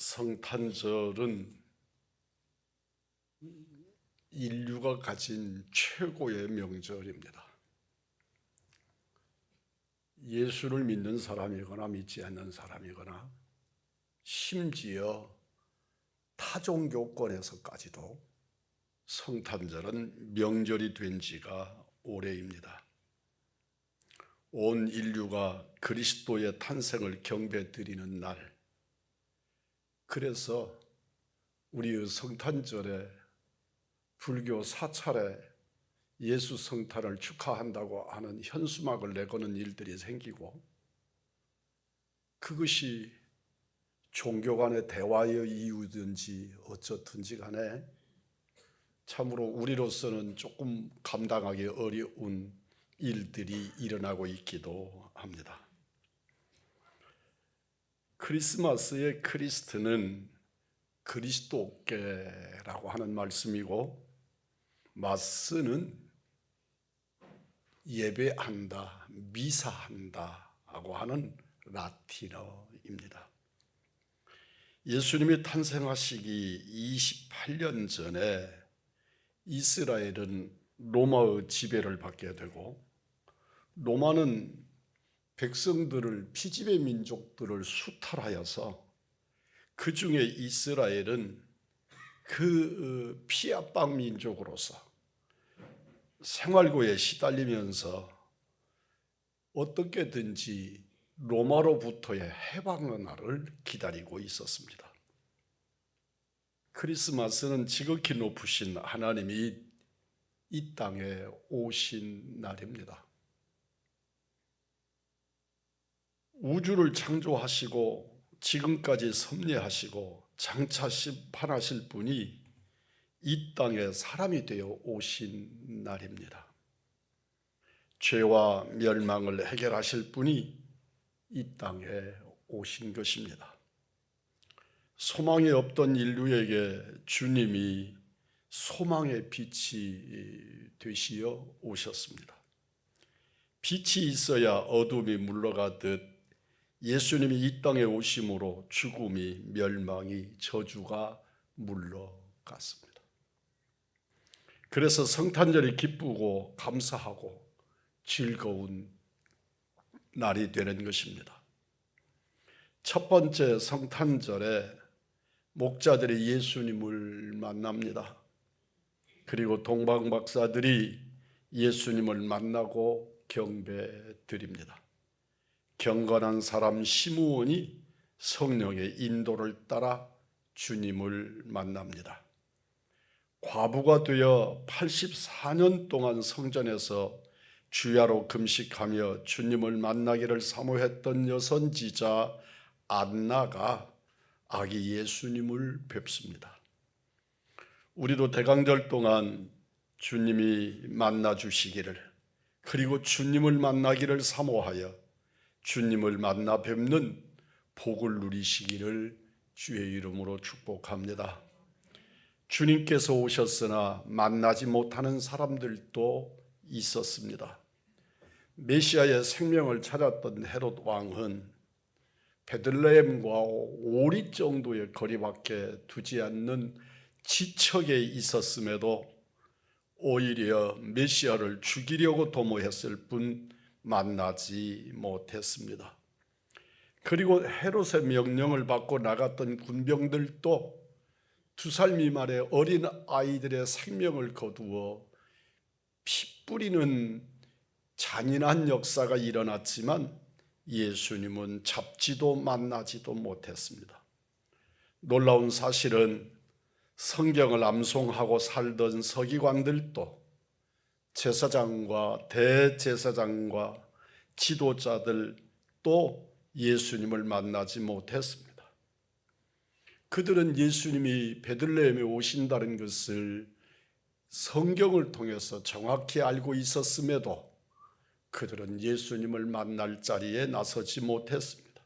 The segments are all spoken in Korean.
성탄절은 인류가 가진 최고의 명절입니다. 예수를 믿는 사람이거나 믿지 않는 사람이거나 심지어 타종교권에서까지도 성탄절은 명절이 된 지가 오래입니다. 온 인류가 그리스도의 탄생을 경배드리는 날, 그래서 우리의 성탄절에 불교 사찰에 예수 성탄을 축하한다고 하는 현수막을 내거는 일들이 생기고, 그것이 종교 간의 대화의 이유든지 어쩌든지 간에 참으로 우리로서는 조금 감당하기 어려운 일들이 일어나고 있기도 합니다. 크리스마스의 크리스트는 그리스도께라고 하는 말씀이고, 마스는 예배한다, 미사한다 하고 하는 라틴어입니다. 예수님이 탄생하시기 28년 전에 이스라엘은 로마의 지배를 받게 되고, 로마는 백성들을, 피지배 민족들을 수탈하여서 그 중에 이스라엘은 그 피압방 민족으로서 생활고에 시달리면서 어떻게든지 로마로부터의 해방의 날을 기다리고 있었습니다. 크리스마스는 지극히 높으신 하나님이 이 땅에 오신 날입니다. 우주를 창조하시고 지금까지 섭리하시고 장차 심판하실 분이 이 땅에 사람이 되어 오신 날입니다. 죄와 멸망을 해결하실 분이 이 땅에 오신 것입니다. 소망이 없던 인류에게 주님이 소망의 빛이 되시어 오셨습니다. 빛이 있어야 어둠이 물러가듯 예수님이 이 땅에 오심으로 죽음이, 멸망이, 저주가 물러갔습니다. 그래서 성탄절이 기쁘고 감사하고 즐거운 날이 되는 것입니다. 첫 번째 성탄절에 목자들이 예수님을 만납니다. 그리고 동방박사들이 예수님을 만나고 경배드립니다. 경건한 사람 시므온이 성령의 인도를 따라 주님을 만납니다. 과부가 되어 84년 동안 성전에서 주야로 금식하며 주님을 만나기를 사모했던 여선지자 안나가 아기 예수님을 뵙습니다. 우리도 대강절 동안 주님이 만나 주시기를, 그리고 주님을 만나기를 사모하여 주님을 만나 뵙는 복을 누리시기를 주의 이름으로 축복합니다. 주님께서 오셨으나 만나지 못하는 사람들도 있었습니다. 메시아의 생명을 찾았던 헤롯 왕은 베들레헴과 오리 정도의 거리밖에 두지 않는 지척에 있었음에도 오히려 메시아를 죽이려고 도모했을 뿐 만나지 못했습니다. 그리고 헤롯의 명령을 받고 나갔던 군병들도 2살 미만의 어린 아이들의 생명을 거두어 피 뿌리는 잔인한 역사가 일어났지만 예수님은 잡지도 만나지도 못했습니다. 놀라운 사실은 성경을 암송하고 살던 서기관들도 제사장과 대제사장과 지도자들 또 예수님을 만나지 못했습니다. 그들은 예수님이 베들레헴에 오신다는 것을 성경을 통해서 정확히 알고 있었음에도 그들은 예수님을 만날 자리에 나서지 못했습니다.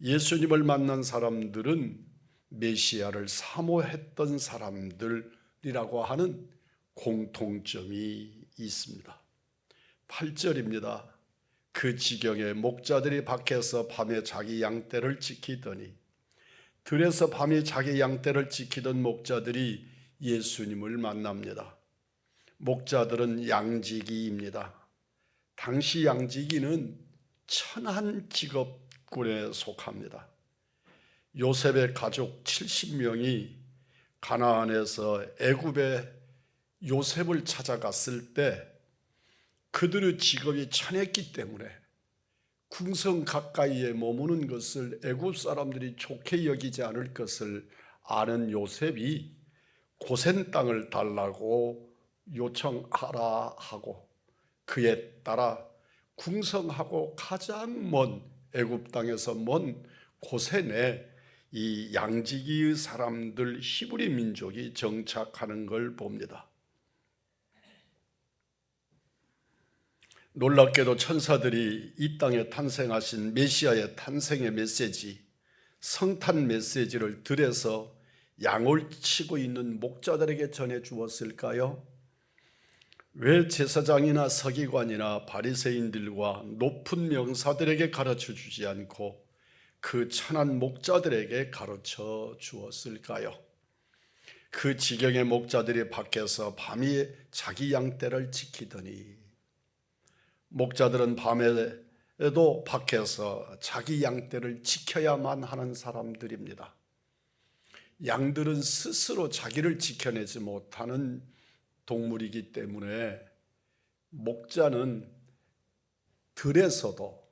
예수님을 만난 사람들은 메시아를 사모했던 사람들이라고 하는 공통점이 있습니다. 8절입니다. 그 지경에 목자들이 밖에서 밤에 자기 양떼를 지키더니 들에서 밤이 자기 양떼를 지키던 목자들이 예수님을 만납니다. 목자들은 양지기입니다. 당시 양지기는 천한 직업군에 속합니다. 요셉의 가족 70명이 가나안에서 애굽에 요셉을 찾아갔을 때 그들의 직업이 천했기 때문에 궁성 가까이에 머무는 것을 애굽 사람들이 좋게 여기지 않을 것을 아는 요셉이 고센 땅을 달라고 요청하라 하고 그에 따라 궁성하고 가장 먼 애굽 땅에서 먼 고센에 이 양지기의 사람들 히브리 민족이 정착하는 걸 봅니다. 놀랍게도 천사들이 이 땅에 탄생하신 메시아의 탄생의 메시지, 성탄 메시지를 들에서 양을 치고 있는 목자들에게 전해 주었을까요? 왜 제사장이나 서기관이나 바리새인들과 높은 명사들에게 가르쳐 주지 않고 그 천한 목자들에게 가르쳐 주었을까요? 그 지경의 목자들이 밖에서 밤이 자기 양떼를 지키더니, 목자들은 밤에도 밖에서 자기 양떼를 지켜야만 하는 사람들입니다. 양들은 스스로 자기를 지켜내지 못하는 동물이기 때문에 목자는 들에서도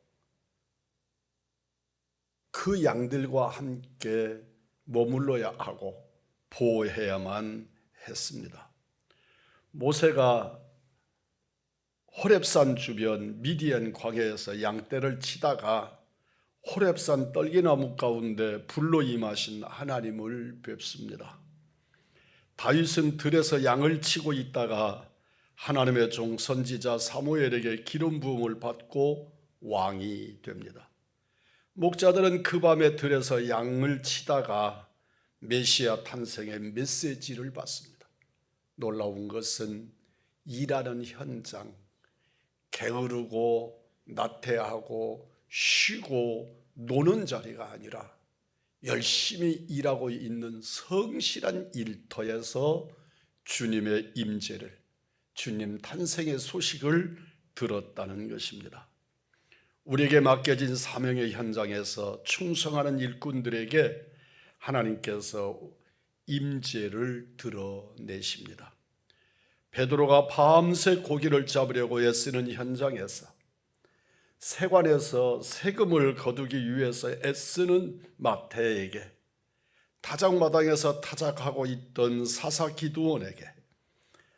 그 양들과 함께 머물러야 하고 보호해야만 했습니다. 모세가 호렙산 주변 미디안 광야에서 양떼를 치다가 호렙산 떨기나무 가운데 불로 임하신 하나님을 뵙습니다. 다윗은 들에서 양을 치고 있다가 하나님의 종 선지자 사무엘에게 기름 부음을 받고 왕이 됩니다. 목자들은 그 밤에 들에서 양을 치다가 메시아 탄생의 메시지를 받습니다. 놀라운 것은 일하는 현장, 게으르고 나태하고 쉬고 노는 자리가 아니라 열심히 일하고 있는 성실한 일터에서 주님의 임재를, 주님 탄생의 소식을 들었다는 것입니다. 우리에게 맡겨진 사명의 현장에서 충성하는 일꾼들에게 하나님께서 임재를 드러내십니다. 베드로가 밤새 고기를 잡으려고 애쓰는 현장에서, 세관에서 세금을 거두기 위해서 애쓰는 마태에게, 타작마당에서 타작하고 있던 사사 기드온에게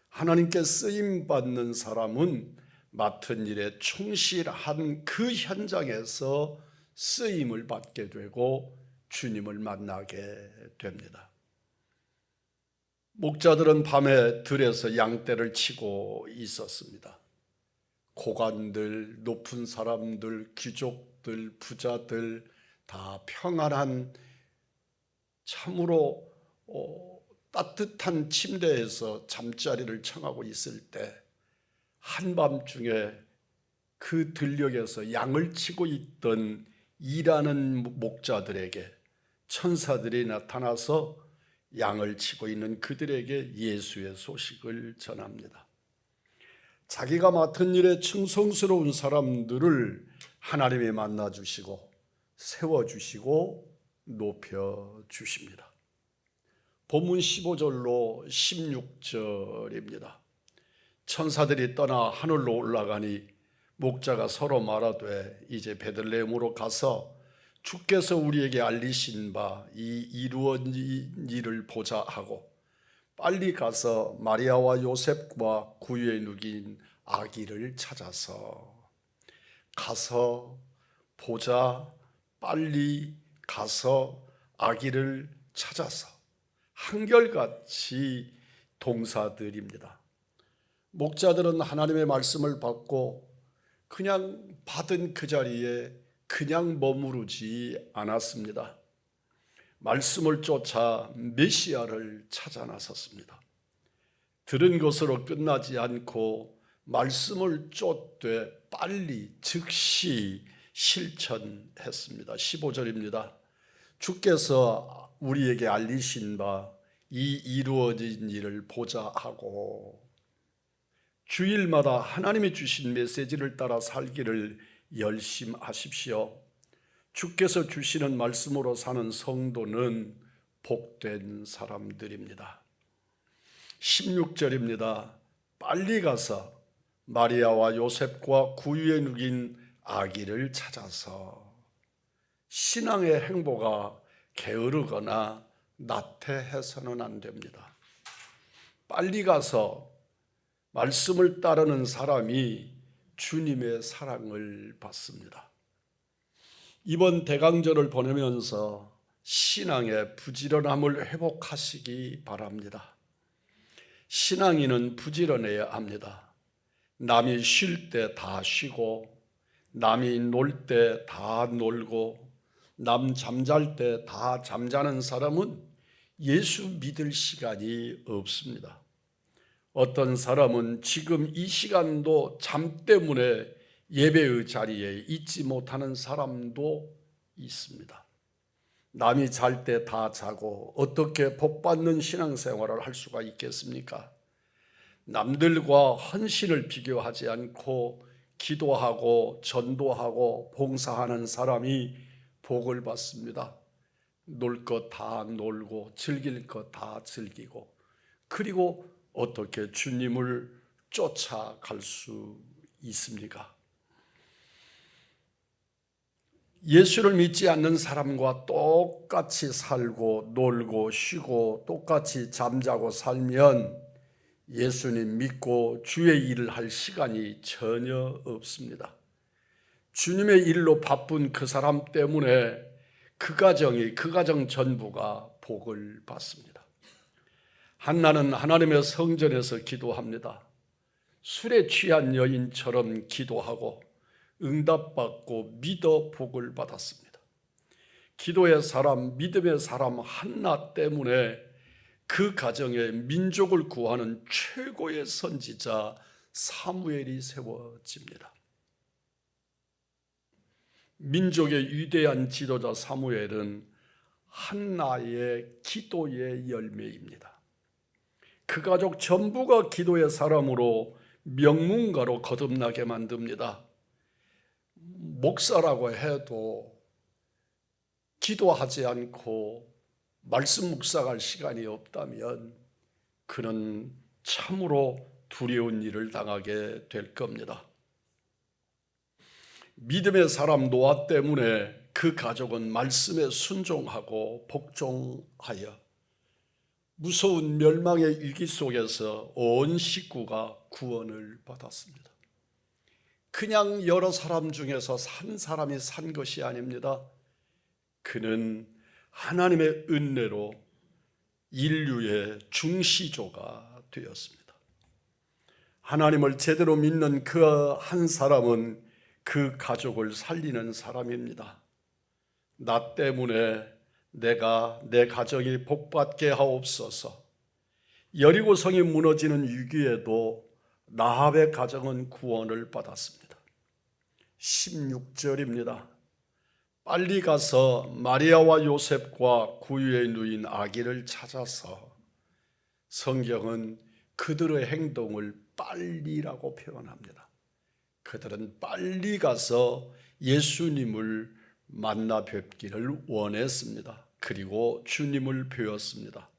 하나님께 쓰임받는 사람은 맡은 일에 충실한 그 현장에서 쓰임을 받게 되고 주님을 만나게 됩니다. 목자들은 밤에 들에서 양떼를 치고 있었습니다. 고관들, 높은 사람들, 귀족들, 부자들 다 평안한 참으로 따뜻한 침대에서 잠자리를 청하고 있을 때 한밤중에 그 들녘에서 양을 치고 있던 일하는 목자들에게 천사들이 나타나서 양을 치고 있는 그들에게 예수의 소식을 전합니다. 자기가 맡은 일에 충성스러운 사람들을 하나님이 만나주시고 세워주시고 높여주십니다. 본문 15절로 16절입니다. 천사들이 떠나 하늘로 올라가니 목자가 서로 말하되 이제 베들레헴으로 가서 주께서 우리에게 알리신 바 이 이루어진 일을 보자 하고 빨리 가서 마리아와 요셉과 구유에 누긴 아기를 찾아서 보자, 빨리 가서 아기를 찾아서 한결같이 동사들입니다. 목자들은 하나님의 말씀을 받고 그냥 받은 그 자리에 그냥 머무르지 않았습니다. 말씀을 쫓아 메시아를 찾아 나섰습니다. 들은 것으로 끝나지 않고 말씀을 쫓되 빨리 즉시 실천했습니다. 15절입니다. 주께서 우리에게 알리신 바 이 이루어진 일을 보자 하고 주일마다 하나님이 주신 메시지를 따라 살기를 열심하십시오. 주께서 주시는 말씀으로 사는 성도는 복된 사람들입니다. 16절입니다. 빨리 가서 마리아와 요셉과 구유에 누긴 아기를 찾아서 신앙의 행보가 게으르거나 나태해서는 안 됩니다. 빨리 가서 말씀을 따르는 사람이 주님의 사랑을 받습니다. 이번 대강절을 보내면서 신앙의 부지런함을 회복하시기 바랍니다. 신앙인은 부지런해야 합니다. 남이 쉴 때 다 쉬고, 남이 놀 때 다 놀고, 남 잠잘 때 다 잠자는 사람은 예수 믿을 시간이 없습니다. 어떤 사람은 지금 이 시간도 잠 때문에 예배의 자리에 있지 못하는 사람도 있습니다. 남이 잘 때 다 자고 어떻게 복받는 신앙생활을 할 수가 있겠습니까? 남들과 헌신을 비교하지 않고 기도하고 전도하고 봉사하는 사람이 복을 받습니다. 놀 것 다 놀고 즐길 것 다 즐기고, 그리고 어떻게 주님을 쫓아갈 수 있습니까? 예수를 믿지 않는 사람과 똑같이 살고 놀고 쉬고 똑같이 잠자고 살면 예수님 믿고 주의 일을 할 시간이 전혀 없습니다. 주님의 일로 바쁜 그 사람 때문에 그 가정 전부가 복을 받습니다. 한나는 하나님의 성전에서 기도합니다. 술에 취한 여인처럼 기도하고 응답받고 믿어 복을 받았습니다. 기도의 사람, 믿음의 사람 한나 때문에 그 가정에 민족을 구하는 최고의 선지자 사무엘이 세워집니다. 민족의 위대한 지도자 사무엘은 한나의 기도의 열매입니다. 그 가족 전부가 기도의 사람으로 명문가로 거듭나게 만듭니다. 목사라고 해도 기도하지 않고 말씀 묵상할 시간이 없다면 그는 참으로 두려운 일을 당하게 될 겁니다. 믿음의 사람 노아 때문에 그 가족은 말씀에 순종하고 복종하여 무서운 멸망의 위기 속에서 온 식구가 구원을 받았습니다. 그냥 여러 사람 중에서 한 사람이 산 것이 아닙니다. 그는 하나님의 은혜로 인류의 중시조가 되었습니다. 하나님을 제대로 믿는 그 한 사람은 그 가족을 살리는 사람입니다. 나 때문에 내가 내 가정이 복받게 하옵소서. 여리고성이 무너지는 위기에도 라합의 가정은 구원을 받았습니다. 16절입니다. 빨리 가서 마리아와 요셉과 구유에 누인 아기를 찾아서, 성경은 그들의 행동을 빨리라고 표현합니다. 그들은 빨리 가서 예수님을 만나 뵙기를 원했습니다. 그리고 주님을 배웠습니다.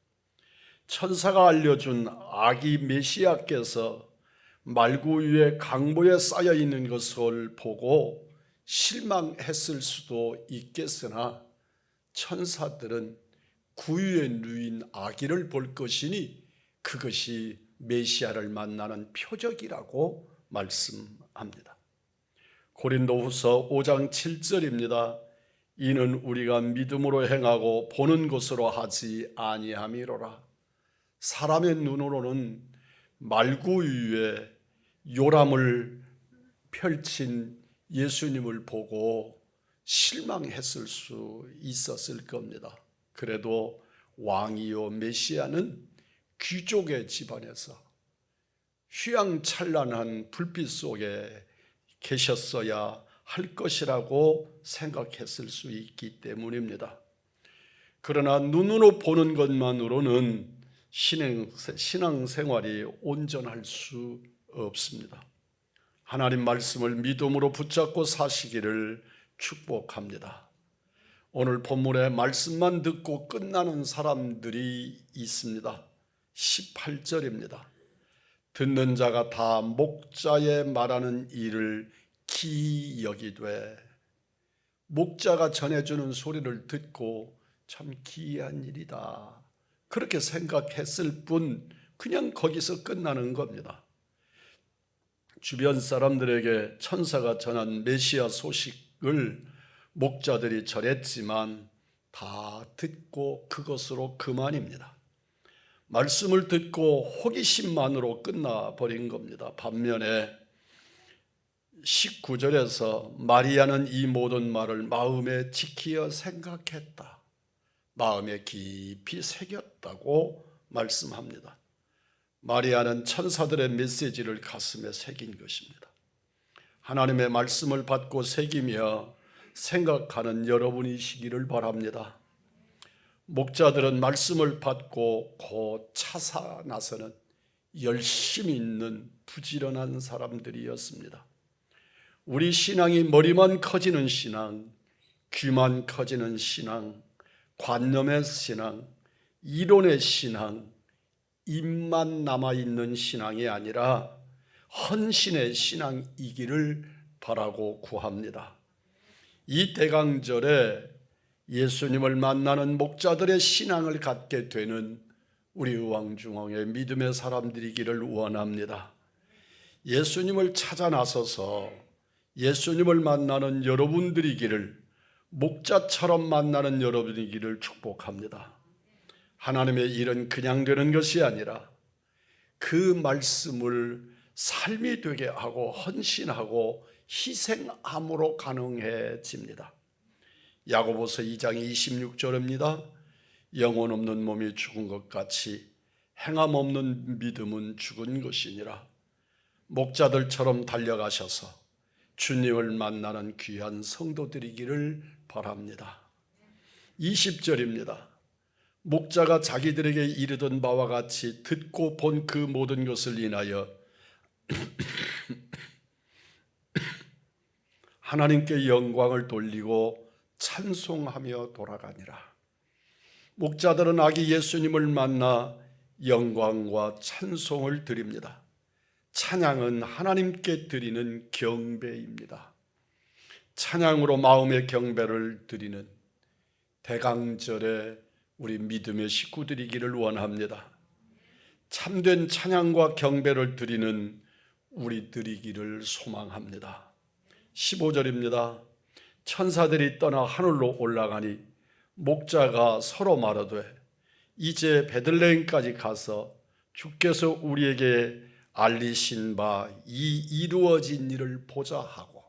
천사가 알려준 아기 메시아께서 말구 위에 강보에 쌓여 있는 것을 보고 실망했을 수도 있겠으나 천사들은 구유에 누인 아기를 볼 것이니 그것이 메시아를 만나는 표적이라고 말씀합니다. 고린도후서 5장 7절입니다. 이는 우리가 믿음으로 행하고 보는 것으로 하지 아니함이로라. 사람의 눈으로는 말구 위에 요람을 펼친 예수님을 보고 실망했을 수 있었을 겁니다. 그래도 왕이요 메시아는 귀족의 집안에서 휘황찬란한 불빛 속에 계셨어야 할 것이라고 생각했을 수 있기 때문입니다. 그러나 눈으로 보는 것만으로는 신앙생활이 온전할 수 없습니다. 하나님 말씀을 믿음으로 붙잡고 사시기를 축복합니다. 오늘 본문의 말씀만 듣고 끝나는 사람들이 있습니다. 18절입니다. 듣는 자가 다 목자의 말하는 일을 기이 여기되, 목자가 전해주는 소리를 듣고 참 기이한 일이다, 그렇게 생각했을 뿐 그냥 거기서 끝나는 겁니다. 주변 사람들에게 천사가 전한 메시아 소식을 목자들이 전했지만 다 듣고 그것으로 그만입니다. 말씀을 듣고 호기심만으로 끝나버린 겁니다. 반면에 19절에서 마리아는 이 모든 말을 마음에 지키어 생각했다, 마음에 깊이 새겼다고 말씀합니다. 마리아는 천사들의 메시지를 가슴에 새긴 것입니다. 하나님의 말씀을 받고 새기며 생각하는 여러분이시기를 바랍니다. 목자들은 말씀을 받고 곧 차사 나서는 열심히 있는 부지런한 사람들이었습니다. 우리 신앙이 머리만 커지는 신앙, 귀만 커지는 신앙, 관념의 신앙, 이론의 신앙, 입만 남아있는 신앙이 아니라 헌신의 신앙이기를 바라고 구합니다. 이 대강절에 예수님을 만나는 목자들의 신앙을 갖게 되는 우리 의왕중앙의 믿음의 사람들이기를 원합니다. 예수님을 찾아 나서서 예수님을 만나는 여러분들이기를, 목자처럼 만나는 여러분이기를 축복합니다. 하나님의 일은 그냥 되는 것이 아니라 그 말씀을 삶이 되게 하고 헌신하고 희생함으로 가능해집니다. 야고보서 2장 26절입니다. 영혼 없는 몸이 죽은 것 같이 행함 없는 믿음은 죽은 것이니라. 목자들처럼 달려가셔서 주님을 만나는 귀한 성도들이기를 바랍니다. 20절입니다. 목자가 자기들에게 이르던 바와 같이 듣고 본 그 모든 것을 인하여 하나님께 영광을 돌리고 찬송하며 돌아가니라. 목자들은 아기 예수님을 만나 영광과 찬송을 드립니다. 찬양은 하나님께 드리는 경배입니다. 찬양으로 마음의 경배를 드리는 대강절에 우리 믿음의 식구들이기를 원합니다. 참된 찬양과 경배를 드리는 우리들이기를 소망합니다. 15절입니다. 천사들이 떠나 하늘로 올라가니 목자가 서로 말하되, 이제 베들레헴까지 가서 주께서 우리에게 알리신 바 이 이루어진 일을 보자 하고,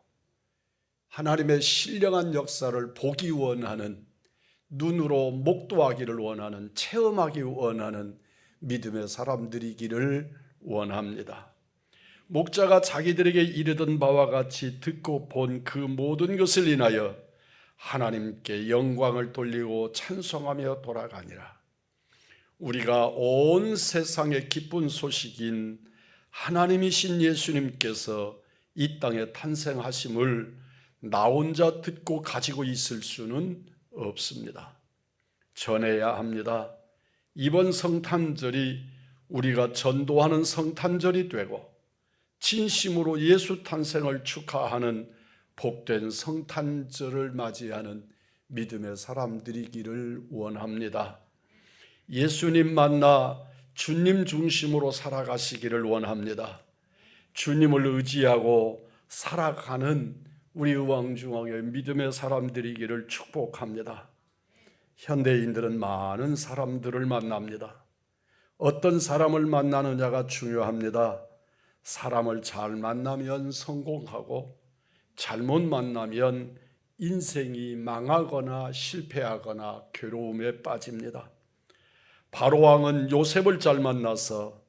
하나님의 신령한 역사를 보기 원하는, 눈으로 목도하기를 원하는, 체험하기 원하는 믿음의 사람들이기를 원합니다. 목자가 자기들에게 이르던 바와 같이 듣고 본 그 모든 것을 인하여 하나님께 영광을 돌리고 찬송하며 돌아가니라. 우리가 온 세상의 기쁜 소식인 하나님이신 예수님께서 이 땅에 탄생하심을 나 혼자 듣고 가지고 있을 수는 없습니다. 전해야 합니다. 이번 성탄절이 우리가 전도하는 성탄절이 되고 진심으로 예수 탄생을 축하하는 복된 성탄절을 맞이하는 믿음의 사람들이기를 원합니다. 예수님 만나 주님 중심으로 살아가시기를 원합니다. 주님을 의지하고 살아가는 우리 의왕중앙의 믿음의 사람들이기를 축복합니다. 현대인들은 많은 사람들을 만납니다. 어떤 사람을 만나느냐가 중요합니다. 사람을 잘 만나면 성공하고 잘못 만나면 인생이 망하거나 실패하거나 괴로움에 빠집니다. 바로왕은 요셉을 잘 만나서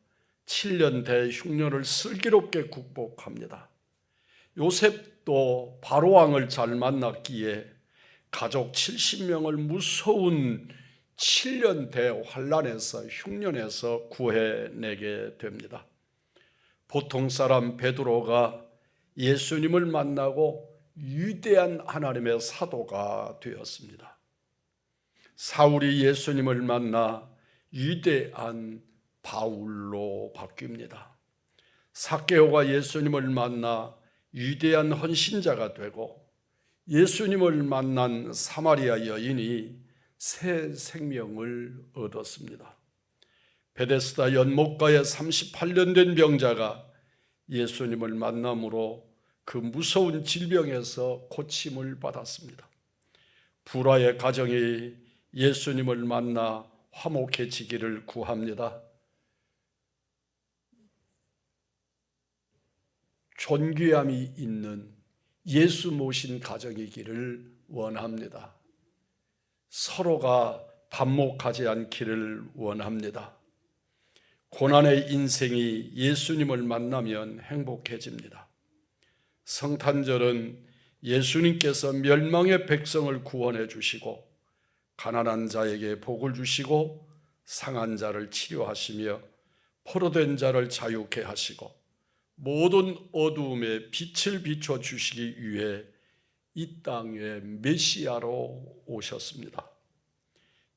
7년 대흉년을 슬기롭게 극복합니다. 요셉도 바로왕을 잘 만났기에 가족 70명을 무서운 7년 대환란에서 흉년에서 구해내게 됩니다. 보통 사람 베드로가 예수님을 만나고 위대한 하나님의 사도가 되었습니다. 사울이 예수님을 만나 위대한 바울로 바뀝니다. 삭개오가 예수님을 만나 위대한 헌신자가 되고 예수님을 만난 사마리아 여인이 새 생명을 얻었습니다. 베데스다 연못가에 38년 된 병자가 예수님을 만남으로 그 무서운 질병에서 고침을 받았습니다. 불화의 가정이 예수님을 만나 화목해지기를 구합니다. 존귀함이 있는 예수 모신 가정이기를 원합니다. 서로가 반목하지 않기를 원합니다. 고난의 인생이 예수님을 만나면 행복해집니다. 성탄절은 예수님께서 멸망의 백성을 구원해 주시고 가난한 자에게 복을 주시고 상한 자를 치료하시며 포로된 자를 자유케 하시고 모든 어두움에 빛을 비춰 주시기 위해 이 땅에 메시아로 오셨습니다.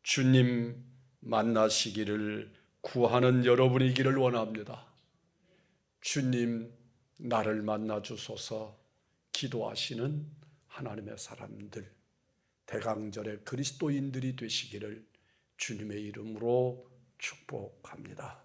주님 만나시기를 구하는 여러분이기를 원합니다. 주님 나를 만나 주소서 기도하시는 하나님의 사람들, 대강절의 그리스도인들이 되시기를 주님의 이름으로 축복합니다.